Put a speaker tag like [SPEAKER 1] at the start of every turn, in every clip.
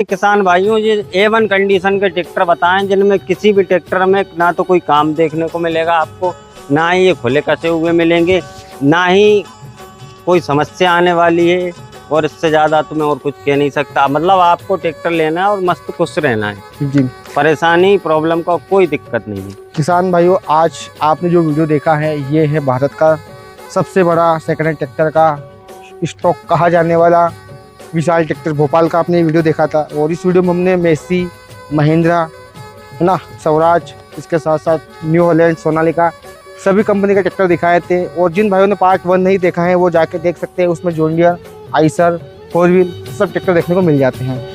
[SPEAKER 1] किसान भाइयों, ये A1 कंडीशन के ट्रैक्टर बताएं जिनमें किसी भी ट्रैक्टर में ना तो कोई काम देखने को मिलेगा आपको, ना ही ये खुले कसे हुए मिलेंगे, ना ही कोई समस्या आने वाली है। और इससे ज़्यादा तो मैं और कुछ कह नहीं सकता। मतलब आपको ट्रैक्टर लेना है और मस्त खुश रहना है
[SPEAKER 2] जी।
[SPEAKER 1] परेशानी प्रॉब्लम का कोई दिक्कत नहीं है।
[SPEAKER 2] किसान भाइयों, आज आपने जो वीडियो देखा है ये है भारत का सबसे बड़ा सेकंड हैंड ट्रैक्टर का स्टॉक कहा जाने वाला विशाल ट्रैक्टर भोपाल का आपने वीडियो देखा था। और इस वीडियो में हमने मेसी, महिंद्रा, है ना, स्वराज, इसके साथ साथ न्यू हॉलैंड, सोनालिका सभी कंपनी के ट्रैक्टर दिखाए थे। और जिन भाइयों ने पार्ट 1 नहीं देखा है वो जाके देख सकते हैं। उसमें जॉन डियर, आइसर, 4 व्हील सब ट्रैक्टर देखने को मिल जाते हैं।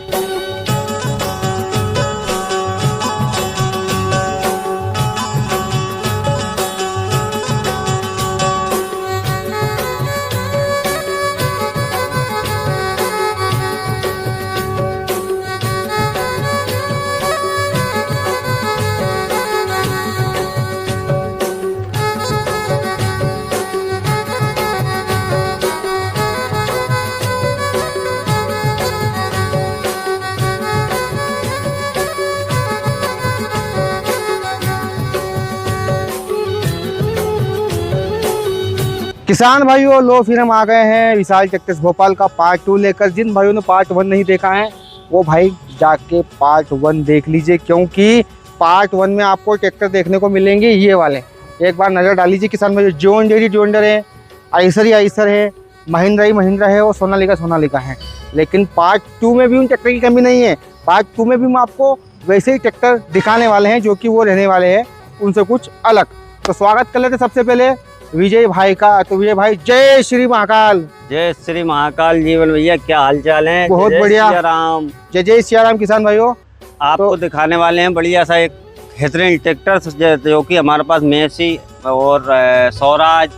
[SPEAKER 2] किसान भाइयों, लो फिर हम आ गए हैं विशाल ट्रैक्टर्स भोपाल का पार्ट 2 लेकर। जिन भाइयों ने पार्ट 1 नहीं देखा है वो भाई जाके पार्ट 1 देख लीजिए, क्योंकि पार्ट 1 में आपको ट्रैक्टर देखने को मिलेंगे ये वाले। एक बार नज़र डाल लीजिए किसान भाइयों। जॉन डियर है, आइसर ही आइसर है, महिंद्रा ही महिंद्रा है और सोनालिका है। लेकिन पार्ट 2 में भी उन ट्रैक्टर की कमी नहीं है। पार्ट 2 में भी हम आपको वैसे ही ट्रैक्टर दिखाने वाले हैं जो कि वो रहने वाले हैं उनसे कुछ अलग। तो स्वागत कर लेते सबसे पहले विजय भाई का। तो विजय भाई, जय श्री महाकाल।
[SPEAKER 1] जय श्री महाकाल जीवन भैया, क्या हाल चाल है?
[SPEAKER 2] बहुत बढ़िया।
[SPEAKER 1] जय राम।
[SPEAKER 2] जय सिया राम। किसान भाइयों,
[SPEAKER 1] आपको दिखाने वाले हैं बढ़िया सा एक बेहतरीन ट्रैक्टर जो कि हमारे पास मेसी और स्वराज,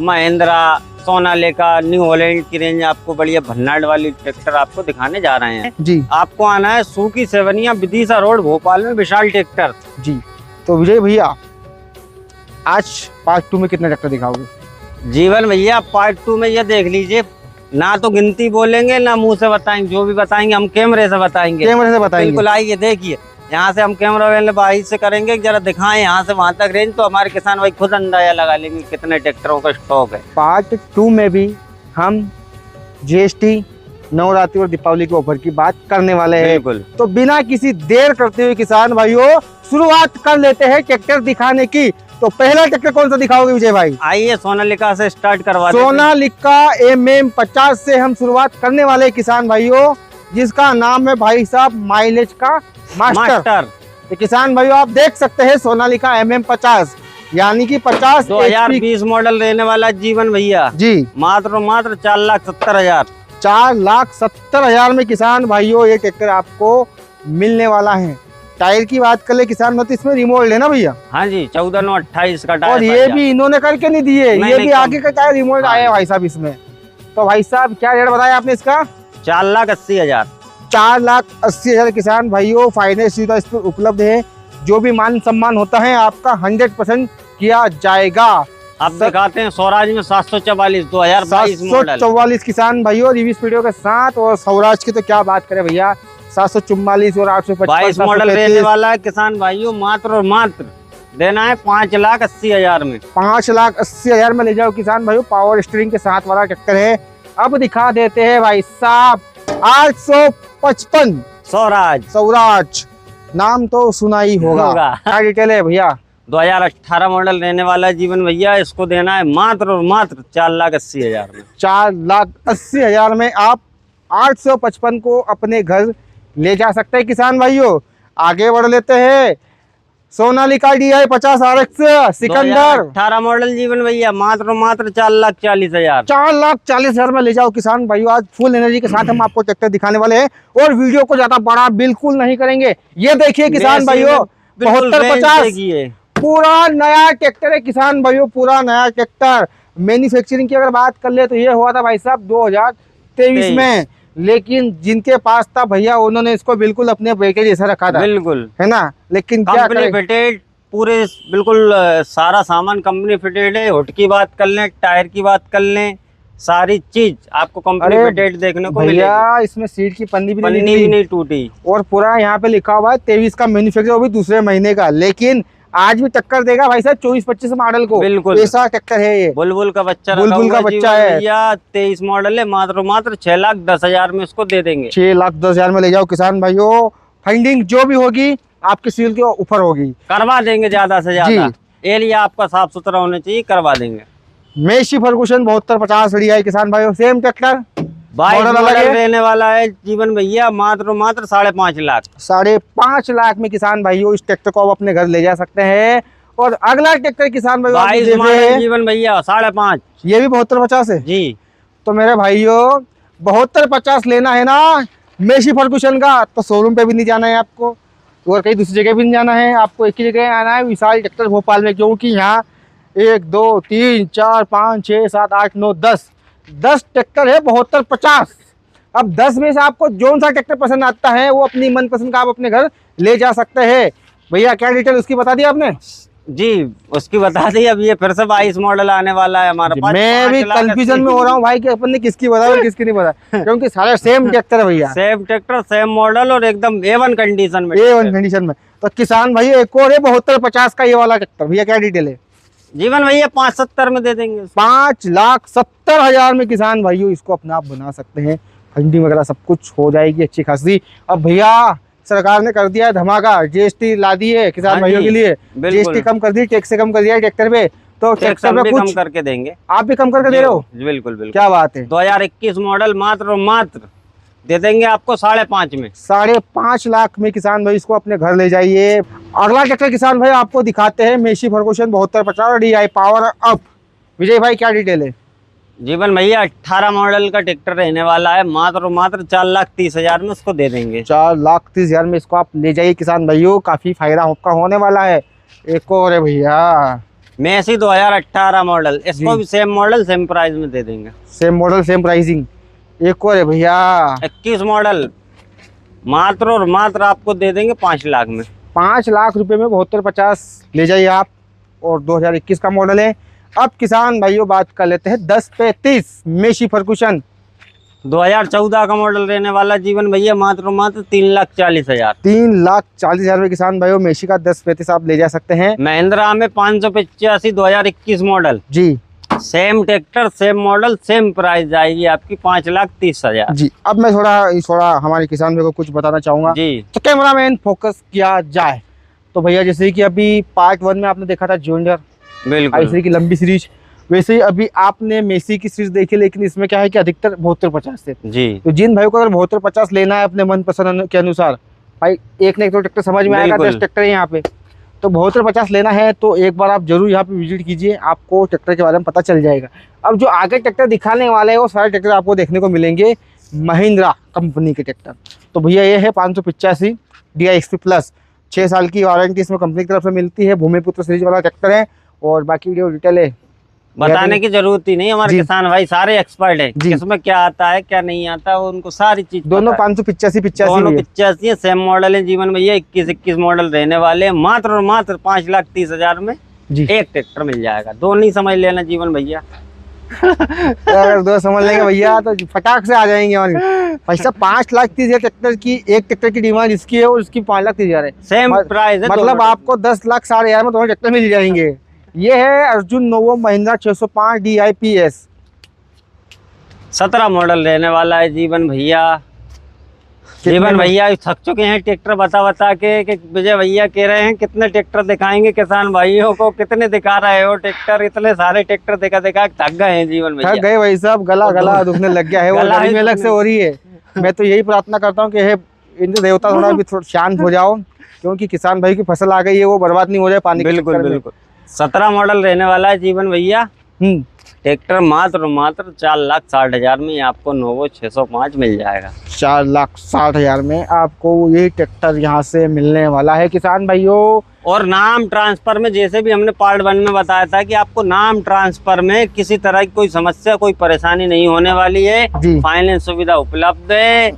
[SPEAKER 1] महिंद्रा, सोनालिका, न्यू हॉलैंड की रेंज आपको बढ़िया भन्नाट वाली ट्रैक्टर आपको दिखाने जा रहे हैं
[SPEAKER 2] जी।
[SPEAKER 1] आपको आना है सूकी सेवनिया विदिशा रोड भोपाल में विशाल ट्रैक्टर
[SPEAKER 2] जी। तो विजय भैया, आज पार्ट 2 में कितने ट्रैक्टर दिखाओगे?
[SPEAKER 1] जीवन भैया, पार्ट 2 में ये देख लीजिए, ना तो गिनती बोलेंगे ना मुंह से बताएंगे, जो भी बताएंगे हम कैमरे से बताएंगे।
[SPEAKER 2] कैमरे से बताएंगे?
[SPEAKER 1] बिल्कुल। आइए देखिए, यहाँ से हम कैमरा वाले भाई से करेंगे, जरा दिखाएं यहाँ से वहाँ तक रेंज, तो हमारे किसान भाई खुद अंदाजा लगा लेंगे कितने ट्रैक्टरों का स्टॉक है।
[SPEAKER 2] पार्ट 2 में भी हम GST, नवरात्रि और दीपावली के ऑफर की बात करने वाले हैं।
[SPEAKER 1] बिल्कुल।
[SPEAKER 2] तो बिना किसी देर करते हुए किसान भाइयों शुरुआत कर लेते हैं ट्रैक्टर दिखाने की। तो पहला ट्रैक्टर कौन सा दिखाओगे विजय भाई?
[SPEAKER 1] आइए सोनालिका से स्टार्ट करवा देते हैं।
[SPEAKER 2] सोनालिका MM50 से हम शुरुआत करने वाले हैं किसान भाइयों, जिसका नाम है भाई साहब माइलेज का मास्टर। तो किसान भाइयों, आप देख सकते हैं सोनालिका MM50 यानी कि 50
[SPEAKER 1] 2020 मॉडल रहने वाला जीवन भैया
[SPEAKER 2] जी।
[SPEAKER 1] मात्र 4,70,000।
[SPEAKER 2] 4,70,000 में किसान भाइयों ये ट्रैक्टर आपको मिलने वाला है। टायर की बात कर ले किसान, मतलब इसमें रिमोल्ड है ना भैया?
[SPEAKER 1] हाँ जी, 14/9/28 का टायर।
[SPEAKER 2] और ये भी इन्होंने करके नहीं दिए, ये भी आगे का टायर रिमोल्ड
[SPEAKER 1] हाँ।
[SPEAKER 2] आया है भाई साहब इसमें। तो भाई साहब, क्या रेट बताया आपने इसका?
[SPEAKER 1] 4,80,000।
[SPEAKER 2] 4,80,000 किसान भाइयों। फाइनेंस सुविधा इस पर उपलब्ध है। जो भी मान सम्मान होता है आपका 100% किया जाएगा।
[SPEAKER 1] अब दिखाते हैं स्वराज में 744 2022 मॉडल।
[SPEAKER 2] 744 किसान भाइयों रिव्यू वीडियो के साथ। और स्वराज की तो क्या बात करें भैया, 744 और 855
[SPEAKER 1] मॉडल रहने वाला है किसान भाइयों। मात्र और मात्र देना है 5,80,000 में।
[SPEAKER 2] 5,80,000 में ले जाओ किसान भाइयों। पावर स्टीयरिंग के साथ वाला ट्रैक्टर है। अब दिखा देते हैं भाई साहब 855 स्वराज। नाम तो सुना ही होगा। क्या डिटेल है भैया?
[SPEAKER 1] 2018 मॉडल रहने वाला है जीवन भैया। इसको देना है मात्र और मात्र 4,80,000 में।
[SPEAKER 2] 4,80,000 में आप 855 को अपने घर ले जा सकते हैं किसान भाइयों। आगे बढ़ लेते हैं Sonalika DI 50 RX Sikandar
[SPEAKER 1] 18 model जीवन भैया। मात्र 4,40,000।
[SPEAKER 2] 4,40,000 में ले जाओ किसान भाइयों। आज फुल एनर्जी के साथ हम आपको ट्रैक्टर दिखाने वाले हैं और वीडियो को ज्यादा बड़ा बिल्कुल नहीं करेंगे। ये देखिए किसान भाइयों, 7250 पूरा नया ट्रैक्टर है किसान भाइयों, पूरा नया ट्रैक्टर। मैन्युफैक्चरिंग की अगर बात कर ले तो ये हुआ था भाई साहब 2023 में। लेकिन जिनके पास था भैया उन्होंने इसको बिल्कुल अपने बेटे जैसा रखा था। बिल्कुल, है ना। लेकिन क्या
[SPEAKER 1] कंपनी फिटेड पूरे बिल्कुल सारा सामान कंपनी फिटेड है। हुड की बात कर लें, टायर की बात कर लें, सारी चीज आपको कम्प्लीटेड देखने को मिलेगी।
[SPEAKER 2] भैया इसमें सीट की पन्नी भी
[SPEAKER 1] पन्नी भी नहीं टूटी।
[SPEAKER 2] और पूरा यहाँ पे लिखा हुआ है 23 का मैन्युफैक्चर, वो भी दूसरे महीने का, लेकिन आज भी टक्कर देगा भाई साहब 24-25 मॉडल को।
[SPEAKER 1] बिल्कुल
[SPEAKER 2] ऐसा ट्रैक्टर है ये।
[SPEAKER 1] बुलबुल का बच्चा,
[SPEAKER 2] बुलबुल का बच्चा है
[SPEAKER 1] भैया। 23 मॉडल है, मात्र 6,10,000 में इसको दे देंगे।
[SPEAKER 2] 6,10,000 में ले जाओ किसान भाइयों। फंडिंग जो भी होगी आपके सिविल के ऊपर होगी,
[SPEAKER 1] करवा देंगे ज्यादा से ज्यादा। एरिया आपका साफ सुथरा होना चाहिए, करवा देंगे।
[SPEAKER 2] मेसी फर्गुसन 7250 DI किसान भाइयों, सेम ट्रैक्टर,
[SPEAKER 1] मॉडल रहने वाला है जीवन भैया, मात्र 5.5 लाख।
[SPEAKER 2] 5.5 लाख में किसान भाइयों इस ट्रैक्टर को आप अपने घर ले जा सकते हैं। और अगला ट्रैक्टर किसान भाइयों
[SPEAKER 1] 22 मॉडल जीवन भैया 5.5,
[SPEAKER 2] ये भी 7250 है
[SPEAKER 1] जी।
[SPEAKER 2] तो मेरे भाइयों 7250 लेना है ना मेसी फर्गुसन का, तो शोरूम पे भी नहीं जाना है आपको और कहीं दूसरी जगह भी नहीं जाना है, आपको एक ही जगह आना है, विशाल ट्रैक्टर भोपाल में। क्योंकि यहाँ 1 2 3 4 5 6 7 8 9 10 ट्रैक्टर है 7250। अब 10 में से आपको जो सा ट्रैक्टर पसंद आता है वो अपनी मनपसंद का आप अपने घर ले जा सकते हैं। भैया क्या डिटेल उसकी बता दी आपने?
[SPEAKER 1] जी उसकी बता दी। अब ये फिर से 22 मॉडल आने वाला है हमारे पास।
[SPEAKER 2] मैं भी कंफ्यूजन में हो रहा हूँ भाई कि अपन ने किसकी बताया और किसकी नहीं बताया, क्योंकि सारे सेम ट्रैक्टर है भैया,
[SPEAKER 1] सेम ट्रैक्टर सेम मॉडल और एकदम A1 कंडीशन में।
[SPEAKER 2] A1 कंडीशन में। तो किसान भाई एक और है 7250 का ये वाला ट्रैक्टर, भैया क्या डिटेल है?
[SPEAKER 1] जीवन भैया 570 में दे देंगे।
[SPEAKER 2] 5,70,000 में किसान भाइयों इसको अपना आप बना सकते हैं। फंडिंग वगैरह सब कुछ हो जाएगी अच्छी खासी। अब भैया सरकार ने कर दिया है धमाका, GST ला दी है किसान भाइयों के लिए, GST कम कर दी, टैक्स से कम कर दिया है ट्रैक्टर पे, तो ट्रैक्टर में कुछ
[SPEAKER 1] कम करके देंगे।
[SPEAKER 2] आप भी कम करके दे रहे हो?
[SPEAKER 1] बिल्कुल बिल्कुल,
[SPEAKER 2] क्या बात है।
[SPEAKER 1] 2021 मॉडल मात्र दे देंगे आपको 5.5 में।
[SPEAKER 2] 5.5 लाख में किसान भाई इसको अपने घर ले जाइए। अगला ट्रैक्टर किसान भाई आपको दिखाते हैं Massey Ferguson 7250 DI power up. Vijay भाई क्या डिटेल है?
[SPEAKER 1] जीवन भैया 18 मॉडल का ट्रैक्टर रहने वाला है, मात्र 4,30,000 में उसको दे देंगे।
[SPEAKER 2] 4,30,000 में इसको आप ले जाइए किसान भाइयों, काफी फायदा आपका होने वाला है। एक और है भैया
[SPEAKER 1] मेसी 2018 मॉडल, इसको भी सेम मॉडल सेम प्राइस में दे देंगे।
[SPEAKER 2] Same model same pricing. एक और है भैया
[SPEAKER 1] 21 मॉडल, मात्र आपको दे देंगे 5 लाख में।
[SPEAKER 2] 5 लाख रुपए में 7250 ले जाइए आप, और 2021 का मॉडल है। अब किसान भाइयों बात कर लेते हैं 1035 मेसी फर्गुसन
[SPEAKER 1] 2014 का मॉडल रहने वाला जीवन भैया, मात्र 3,40,000।
[SPEAKER 2] 3,40,000 में किसान भाइयों मेसी का 1035 आप ले जा सकते हैं।
[SPEAKER 1] महिंद्रा में 585 2021 मॉडल
[SPEAKER 2] जी,
[SPEAKER 1] same tractor same model same price जाएगी आपकी 5,30,000
[SPEAKER 2] जी। अब मैं थोड़ा हमारे किसान भाई को कुछ बताना चाहूंगा
[SPEAKER 1] जी।
[SPEAKER 2] तो कैमरामैन फोकस किया जाए तो भैया जैसे कि अभी पार्ट 1 में आपने देखा था जॉन्डर
[SPEAKER 1] बिल्कुल
[SPEAKER 2] की लंबी सीरीज, वैसे ही अभी आपने मेसी की सीरीज देखी, लेकिन इसमें क्या है कि अधिकतर 7250 से।
[SPEAKER 1] जी,
[SPEAKER 2] तो जिन भाइयों को अगर 7250 लेना है अपने मनपसंद के अनुसार, भाई एक तो ट्रैक्टर समझ में आएगा, 10 ट्रैक्टर है यहाँ पे, तो 7250 लेना है तो एक बार आप जरूर यहाँ पे विजिट कीजिए, आपको ट्रैक्टर के बारे में पता चल जाएगा। अब जो आगे ट्रैक्टर दिखाने वाले हैं वो सारे ट्रैक्टर आपको देखने को मिलेंगे महिंद्रा कंपनी के ट्रैक्टर। तो भैया ये है 585 DI XP प्लस, 6 साल की वारंटी इसमें कंपनी की तरफ से मिलती है। भूमिपुत्र सीरीज वाला ट्रैक्टर है और बाकी वीडियो डिटेल है
[SPEAKER 1] बताने की जरूरत ही नहीं, हमारे किसान भाई सारे एक्सपर्ट है इसमें, क्या आता है क्या नहीं आता वो उनको सारी चीज
[SPEAKER 2] दोनों 585
[SPEAKER 1] सेम मॉडल है जीवन भैया। 21 मॉडल रहने वाले हैं, मात्र 5,30,000 में एक ट्रैक्टर मिल जाएगा। दो नहीं समझ लेना जीवन भैया।
[SPEAKER 2] अगर दो समझ लेंगे भैया तो फटाक से आ जाएंगे। और पैसा 5,30,000 ट्रैक्टर की, एक ट्रैक्टर की डिमांड इसकी है और उसकी 5,30,000 है,
[SPEAKER 1] सेम प्राइस है।
[SPEAKER 2] मतलब आपको 10,60,000 में दोनों ट्रैक्टर मिल जाएंगे। ये है Arjun novo Mahindra 605 DI PS
[SPEAKER 1] 17 model रहने वाला है जीवन भैया। जीवन भैया थक चुके हैं ट्रैक्टर बता के कि विजय भैया कह रहे हैं कितने ट्रैक्टर दिखाएंगे किसान भाइयों को, कितने दिखा रहे हो ट्रैक्टर, इतने सारे ट्रैक्टर दिखा थक गए हैं जीवन भैया।
[SPEAKER 2] थक गए भाई साहब, गला दुखने लग गया है, वो गर्मी में अलग से हो रही है। मैं तो यही प्रार्थना करता हूँ कि हे इंद्र देवता थोड़ा भी शांत हो जाओ, क्योंकि किसान भाई की फसल आ गई है, वो बर्बाद नहीं हो जाए पानी।
[SPEAKER 1] बिल्कुल 17 मॉडल रहने वाला है जीवन भैया। ट्रैक्टर मात्र 4,60,000 में आपको नोवो 605 मिल जाएगा।
[SPEAKER 2] 4,60,000 में आपको ये ट्रैक्टर यहाँ से मिलने वाला है किसान भाइयों।
[SPEAKER 1] और नाम ट्रांसफर में, जैसे भी हमने पार्ट 1 में बताया था कि आपको नाम ट्रांसफर में किसी तरह की कोई समस्या कोई परेशानी नहीं होने वाली है। फाइनेंस सुविधा उपलब्ध है,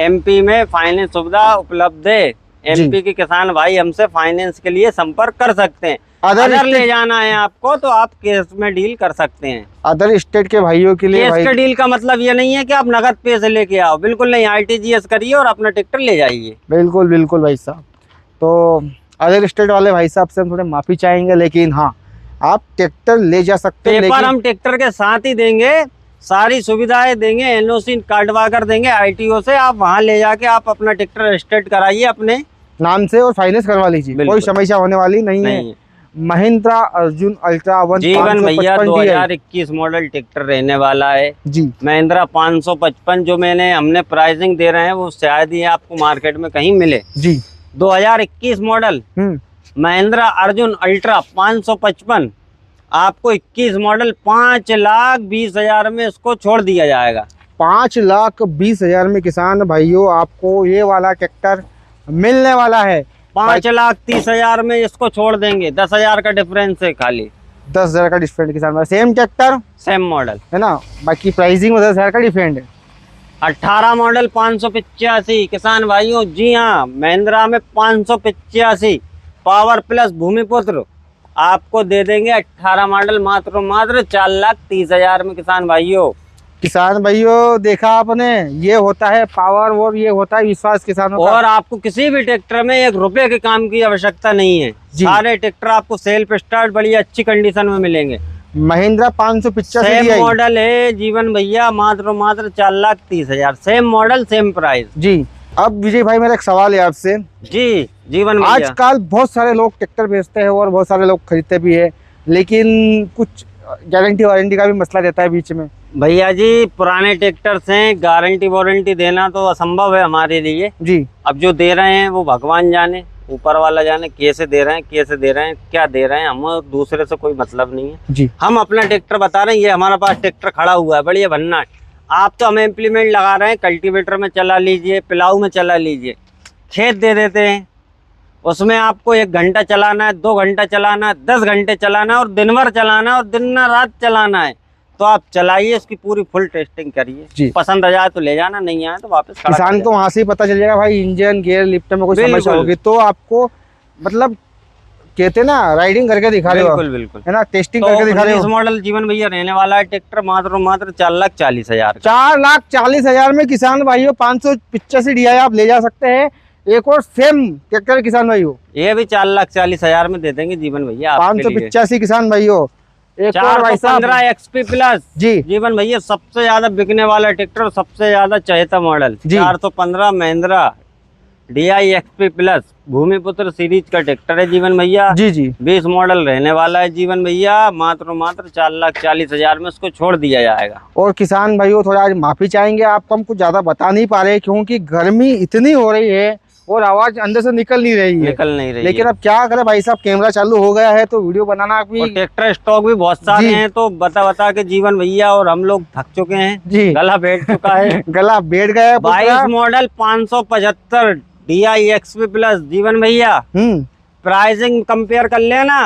[SPEAKER 1] MP में फाइनेंस सुविधा उपलब्ध है। एमपी के किसान भाई हमसे फाइनेंस के लिए संपर्क कर सकते हैं। अगर ले जाना है आपको तो आप कैश में डील कर सकते हैं।
[SPEAKER 2] अदर स्टेट के भाइयों के लिए
[SPEAKER 1] कैश का डील का मतलब ये नहीं है कि आप नगद पैसे लेके आओ, बिल्कुल नहीं, आरटीजीएस करिए और अपना ट्रैक्टर ले जाइए।
[SPEAKER 2] बिल्कुल बिल्कुल भाई साहब। तो अदर स्टेट वाले भाई साहब से हम थोड़े माफी चाहेंगे, लेकिन हाँ आप ट्रैक्टर ले जा सकते हैं।
[SPEAKER 1] पेपर हम ट्रैक्टर के साथ ही देंगे, सारी सुविधाएं देंगे, एनओसी काटवा कर देंगे आईटीओ से। आप वहां ले जाके आप अपना ट्रैक्टर रजिस्टर्ड कराइए अपने
[SPEAKER 2] नाम से और फाइनेंस करवा लीजिए, कोई समस्या होने वाली नहीं है। महिंद्रा अर्जुन अल्ट्रा 1
[SPEAKER 1] जीवन भैया 2021 मॉडल ट्रैक्टर रहने वाला है
[SPEAKER 2] जी।
[SPEAKER 1] महिंद्रा 555 जो हमने प्राइसिंग दे रहे हैं वो शायद ही आपको मार्केट में कहीं मिले
[SPEAKER 2] जी।
[SPEAKER 1] 2021 मॉडल महिंद्रा अर्जुन अल्ट्रा 555 आपको 21 मॉडल 5,20,000 में इसको छोड़ दिया जाएगा।
[SPEAKER 2] 5,20,000 में किसान भाइयों आपको ये वाला ट्रैक्टर मिलने वाला है।
[SPEAKER 1] 5,30,000 में इसको छोड़ देंगे, 10,000 का डिफरेंस है, खाली
[SPEAKER 2] 10,000 का डिफरेंट किसान भाई। सेम ट्रैक्टर सेम
[SPEAKER 1] मॉडल
[SPEAKER 2] है ना, बाकी प्राइसिंग में 10,000 का डिफरेंट है।
[SPEAKER 1] 18 मॉडल 585 किसान भाइयों, जी हाँ महिंद्रा में 585 पावर प्लस भूमिपुत्र आपको दे देंगे 18 मॉडल मात्र 4,30,000 में किसान भाइयों।
[SPEAKER 2] किसान भाइयों देखा आपने, ये होता है पावर और ये होता है विश्वास किसानों का।
[SPEAKER 1] और आपको किसी भी ट्रैक्टर में 1 रुपए के काम की आवश्यकता नहीं है, सारे ट्रैक्टर आपको सेल्फ स्टार्ट बड़ी अच्छी कंडीशन में मिलेंगे।
[SPEAKER 2] महिंद्रा 585
[SPEAKER 1] मॉडल है जीवन भैया, मात्र 4,30,000, सेम मॉडल सेम प्राइस
[SPEAKER 2] जी। अब विजय भाई मेरा एक सवाल है आपसे
[SPEAKER 1] जी जीवन भैया।
[SPEAKER 2] आजकल बहुत सारे लोग ट्रैक्टर बेचते हैं और बहुत सारे लोग खरीदते भी है, लेकिन कुछ गारंटी वारंटी का भी मसला रहता है बीच में।
[SPEAKER 1] भैया जी पुराने ट्रैक्टर से गारंटी वारंटी देना तो असंभव है हमारे लिए
[SPEAKER 2] जी।
[SPEAKER 1] अब जो दे रहे हैं वो भगवान जाने, ऊपर वाला जाने कैसे दे रहे हैं, कैसे दे रहे हैं, क्या दे रहे हैं, हम दूसरे से कोई मतलब नहीं है
[SPEAKER 2] जी।
[SPEAKER 1] हम अपना ट्रैक्टर बता रहे हैं, ये हमारे पास ट्रैक्टर खड़ा हुआ है, बढ़िया भन्ना है। आप तो हमें इम्प्लीमेंट लगा रहे हैं, कल्टीवेटर में चला लीजिए, पिलाऊ में चला लीजिए, खेत दे देते हैं, उसमें आपको 1 घंटा चलाना है, 2 घंटा चलाना है, 10 घंटे चलाना है और दिन भर चलाना है और दिन रात चलाना है, तो आप चलाइए, इसकी पूरी फुल टेस्टिंग करिए, पसंद आ जाए तो ले जाना, नहीं आए तो वापस।
[SPEAKER 2] किसान को वहां से ही पता चल जाएगा भाई इंजन गियर लिफ्ट में कोई समस्या होगी तो आपको मतलब कहते ना राइडिंग करके दिखा रहे हो।
[SPEAKER 1] बिल्कुल बिल्कुल है
[SPEAKER 2] ना, टेस्टिंग करके दिखा रहे हो।
[SPEAKER 1] इस मॉडल जीवन भैया रहने वाला है ट्रैक्टर मात्र 4,40,000।
[SPEAKER 2] 4,40,000 में किसान भाइयों 585 DI आप ले जा सकते हैं। एक और सेम ट्रैक्टर किसान भाइयों ये भी
[SPEAKER 1] 4,40,000 में दे देंगे जीवन भैया
[SPEAKER 2] 585 किसान भाइयों। एक और भाई साहब
[SPEAKER 1] 15 XP प्लस
[SPEAKER 2] जी
[SPEAKER 1] जीवन भैया सबसे ज्यादा बिकने वाला ट्रैक्टर, सबसे ज्यादा चहेता model 415 Mahindra DI XP plus Bhoomiputra series का ट्रैक्टर है जीवन भैया जी जी। 20 मॉडल रहने वाला है जीवन भैया, मात्र 4,40,000 में उसको छोड़ दिया जाएगा।
[SPEAKER 2] और किसान भाइयों थोड़ा आज माफी चाहेंगे, आपको हम कुछ ज्यादा बता नहीं पा रहे क्योंकि गर्मी इतनी हो रही है और आवाज अंदर से निकल नहीं रही है, लेकिन अब क्या करें भाई साहब, कैमरा चालू हो गया है तो वीडियो बनाना भी,
[SPEAKER 1] ट्रैक्टर स्टॉक भी बहुत सारे हैं तो बता के जीवन भैया और हम लोग थक चुके हैं जी, गला बैठ चुका है
[SPEAKER 2] गला बैठ गया।
[SPEAKER 1] 22 मॉडल 575 DI XP प्लस जीवन भैया, प्राइसिंग कंपेयर कर लेना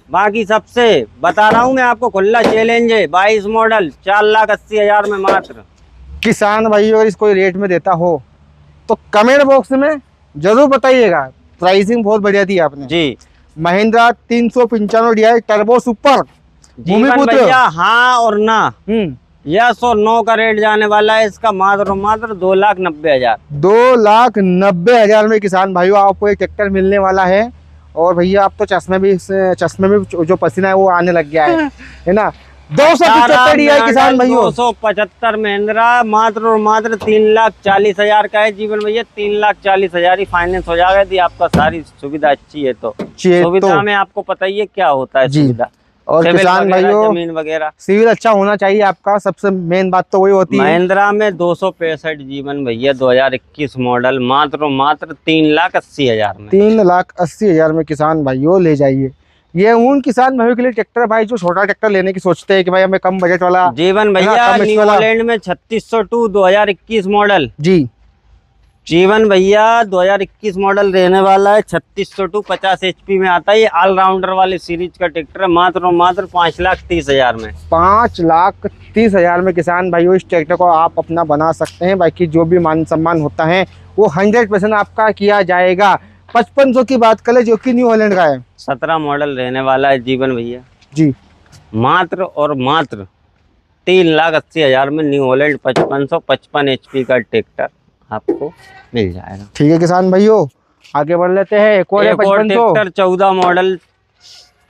[SPEAKER 1] बाकी सबसे, बता रहा हूँ मैं आपको, खुला चैलेंज है। 22 मॉडल 4,80,000 में मात्र।
[SPEAKER 2] किसान भाइयों अगर इसको रेट में देता हो तो कमेंट बॉक्स में जरूर बताइएगा, प्राइसिंग बहुत बढ़िया दी आपने जी। महिंद्रा 395 DI टर्बो सुपर
[SPEAKER 1] जीवन भैया, हाँ और ना, यस और नो का रेट जाने वाला है इसका मात्र 2,90,000।
[SPEAKER 2] 2,90,000 में किसान भाइयों आपको एक ट्रैक्टर मिलने वाला है। और भैया आप तो चश्मे में जो पसीना है वो आने लग गया है ना। 275 DI किसान भाइयों,
[SPEAKER 1] 275 महिंद्रा मात्र 3,40,000 का है जीवन भैया। 3,40,000 ही फाइनेंस हो जाएगा यदि आपका सारी सुविधा अच्छी है तो। सुविधा में आपको पता ही है क्या होता है सुविधा।
[SPEAKER 2] और किसान भाइयों
[SPEAKER 1] जमीन वगैरह
[SPEAKER 2] सिविल अच्छा होना चाहिए आपका, सबसे मेन बात तो वही होती है।
[SPEAKER 1] महिंद्रा में 265 जीवन भैया 2021 मॉडल मात्र 3,80,000 में।
[SPEAKER 2] 3,80,000 में किसान भाइयों ले जाइए। ये उन किसान भाइयों के लिए ट्रैक्टर भाई जो छोटा ट्रैक्टर लेने की सोचते हैं कि भाई हमें कम बजट वाला
[SPEAKER 1] जीवन भैया। न्यूलैंड में 3602 2021 मॉडल जी जीवन भैया 2021 मॉडल रहने वाला है। 3602 50 HP में आता है, ये ऑलराउंडर वाली सीरीज का ट्रैक्टर है मात्र 5,30,000 में।
[SPEAKER 2] 5,30,000 में किसान भाइयों इस ट्रैक्टर को आप अपना बना सकते हैं। बाकी जो भी मान सम्मान होता है वो 100% आपका किया जाएगा। 5500 की बात करें जो कि न्यू हॉलैंड का है
[SPEAKER 1] 17 मॉडल रहने वाला है जीवन भैया,
[SPEAKER 2] जी।
[SPEAKER 1] मात्र और मात्र 3,80,000 में न्यू हॉलैंड 5555 HP का ट्रैक्टर आपको मिल जाएगा।
[SPEAKER 2] ठीक है किसान भाइयों, आगे बढ़ लेते हैं। एक और है
[SPEAKER 1] एक और
[SPEAKER 2] 5500,
[SPEAKER 1] ट्रैक्टर 14 मॉडल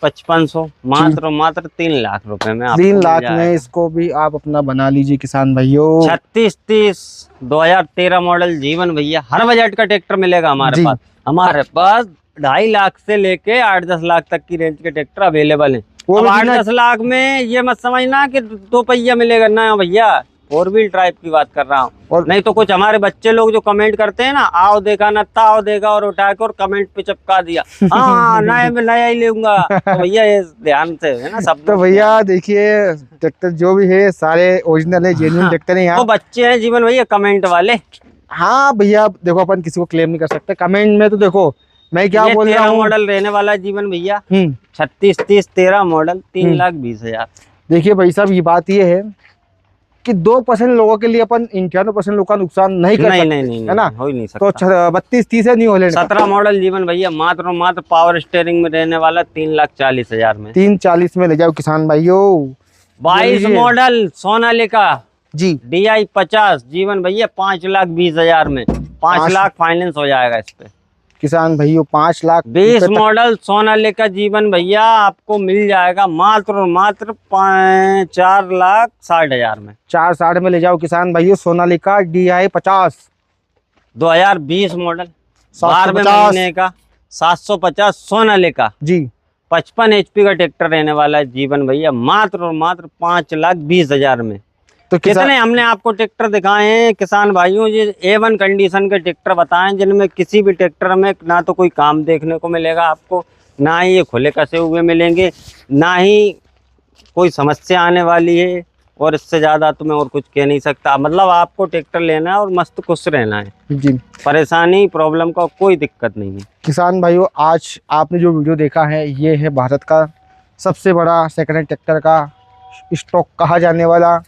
[SPEAKER 1] 5500, मात्र और मात्र 3 लाख रुपए में आपको
[SPEAKER 2] 3
[SPEAKER 1] मिल
[SPEAKER 2] लाख
[SPEAKER 1] जाएगा।
[SPEAKER 2] में इसको भी आप अपना बना लीजिए किसान भाइयों।
[SPEAKER 1] 3630 2013 मॉडल जीवन भैया, हर बजट का ट्रैक्टर मिलेगा
[SPEAKER 2] जी।
[SPEAKER 1] हमारे पास 2.5 लाख से लेके 8-10 लाख तक की रेंज के ट्रैक्टर अवेलेबल हैं।
[SPEAKER 2] वो
[SPEAKER 1] अब
[SPEAKER 2] भी
[SPEAKER 1] 8-10 लाख में ये मत समझना कि 2 पहिया मिलेगा ना भैया, 4 व्हील ड्राइव की बात कर रहा हूँ।
[SPEAKER 2] और
[SPEAKER 1] नहीं तो कुछ हमारे बच्चे लोग जो कमेंट करते हैं ना, आओ देखा न ताओ देखा, और उठा के और कमेंट पे चिपका दिया, हाँ नया में नया ही लूंगा। तो भैया ये ध्यान से है ना सब।
[SPEAKER 2] तो भैया देखिए ट्रैक्टर जो भी है सारे ओरिजिनल है, जेन्युइन ट्रैक्टर है
[SPEAKER 1] वो
[SPEAKER 2] यहाँ।
[SPEAKER 1] बच्चे हैं जीवन भैया कमेंट वाले।
[SPEAKER 2] हाँ भैया देखो अपन किसी को क्लेम नहीं कर सकते कमेंट में, तो देखो मैं क्या
[SPEAKER 1] ये
[SPEAKER 2] बोल रहा
[SPEAKER 1] 13
[SPEAKER 2] हूँ।
[SPEAKER 1] मॉडल रहने वाला है जीवन भैया,
[SPEAKER 2] 36
[SPEAKER 1] 3630 13 मॉडल 3,20,000।
[SPEAKER 2] देखिए भाई साहब ये बात ये है कि 2% लोगों के लिए अपन 91% लोगों का नुकसान नहीं कर
[SPEAKER 1] नहीं
[SPEAKER 2] सकते,
[SPEAKER 1] नहीं नहीं
[SPEAKER 2] है ना।
[SPEAKER 1] हो ही नहीं
[SPEAKER 2] तो
[SPEAKER 1] सकता।
[SPEAKER 2] 3230 है न्यू हॉलैंड का।
[SPEAKER 1] 17 मॉडल जीवन भैया, मात्र और मात्र पावर स्टीयरिंग में रहने वाला 3,40,000 में।
[SPEAKER 2] 340 में ले जाओ किसान भाइयों।
[SPEAKER 1] 22
[SPEAKER 2] लीजिए।
[SPEAKER 1] मॉडल सोनालिका
[SPEAKER 2] जी।
[SPEAKER 1] DI 50 जीवन भैया 5,20,000 में, 5 लाख फाइनेंस हो जाएगा इस पे।
[SPEAKER 2] किसान भाइयों 5 लाख
[SPEAKER 1] 20 मॉडल सोनालिका जीवन भैया आपको मिल जाएगा मात्र और मात्र 4,60,000 में।
[SPEAKER 2] 460 में ले जाओ किसान भाइयों। सोनालिका DI 50
[SPEAKER 1] 2020 मॉडल 12वें
[SPEAKER 2] 750
[SPEAKER 1] महीने का 750 सोनालिका
[SPEAKER 2] जी।
[SPEAKER 1] 55 HP का ट्रैक्टर रहने वाला है जीवन भैया, मात्र और मात्र 5,20,000 में।
[SPEAKER 2] तो
[SPEAKER 1] कितने हमने आपको ट्रैक्टर दिखाए हैं किसान भाइयों, ये A1 कंडीशन के ट्रैक्टर बताएं जिनमें किसी भी ट्रैक्टर में ना तो कोई काम देखने को मिलेगा आपको, ना ही ये खुले कसे हुए मिलेंगे, ना ही कोई समस्या आने वाली है। और इससे ज़्यादा तो मैं और कुछ कह नहीं सकता। मतलब आपको ट्रैक्टर लेना है और मस्त खुश रहना है,
[SPEAKER 2] जी।
[SPEAKER 1] परेशानी प्रॉब्लम का कोई दिक्कत नहीं है।
[SPEAKER 2] किसान भाइयों आज आपने जो वीडियो देखा है ये है भारत का सबसे बड़ा सेकेंड हैंड ट्रैक्टर का स्टॉक कहा जाने वाला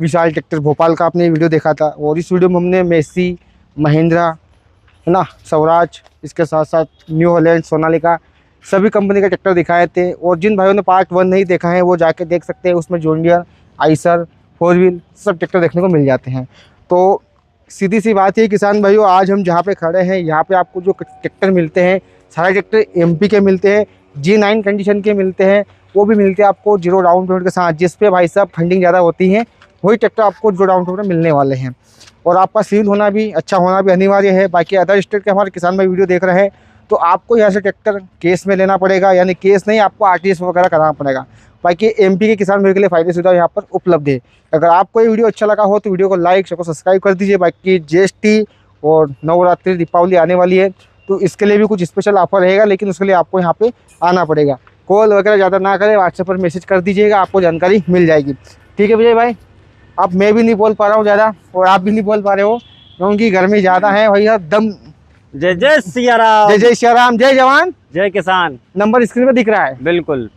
[SPEAKER 2] विशाल ट्रैक्टर भोपाल का आपने वीडियो देखा था। और इस वीडियो में हमने मेसी, महिंद्रा, है ना, स्वराज, इसके साथ साथ न्यू हॉलैंड, सोनालिका सभी कंपनी के ट्रैक्टर दिखाए थे। और जिन भाइयों ने पार्ट 1 नहीं देखा है वो जाके देख सकते हैं, उसमें जॉन डियर, आइसर, 4 व्हील सब ट्रैक्टर देखने को मिल जाते हैं। तो सीधी सी बात है किसान भाइयों, आज हम जहाँ पे खड़े हैं यहाँ पे आपको जो ट्रैक्टर मिलते हैं सारे ट्रैक्टर MP के मिलते हैं, G9 कंडीशन के मिलते हैं, वो भी मिलते हैं आपको 0 डाउन पेमेंट के साथ। जिस पे भाई साहब फंडिंग ज़्यादा होती है वही ट्रैक्टर आपको 0 डाउन पेमेंट मिलने वाले हैं। और आपका सिविल होना भी अच्छा होना भी अनिवार्य है। बाकी अदर स्टेट के हमारे किसान भाई वीडियो देख रहे हैं तो आपको यहाँ से ट्रैक्टर केस में लेना पड़ेगा, यानी केस नहीं, आपको RTS वगैरह कराना पड़ेगा। बाकी MP के किसान भाई के लिए फ़ायदे सुविधा यहाँ पर उपलब्ध है। अगर आपको ये वीडियो अच्छा लगा हो तो वीडियो को लाइक शेयर सब्सक्राइब कर दीजिए। बाकी GST और नवरात्रि दीपावली आने वाली है तो इसके लिए भी कुछ स्पेशल ऑफर रहेगा, लेकिन उसके लिए आपको यहाँ पे आना पड़ेगा। कॉल वगैरह ज़्यादा ना करें, व्हाट्सएप पर मैसेज कर दीजिएगा, आपको जानकारी मिल जाएगी। ठीक है विजय भाई, अब मैं भी नहीं बोल पा रहा हूँ ज़्यादा और आप भी नहीं बोल पा रहे हो क्योंकि गर्मी ज़्यादा है भैया। दम
[SPEAKER 1] जय जय सिया राम,
[SPEAKER 2] जय जय श्री राम, जय जवान
[SPEAKER 1] जय किसान।
[SPEAKER 2] नंबर स्क्रीन पर दिख रहा है।
[SPEAKER 1] बिल्कुल।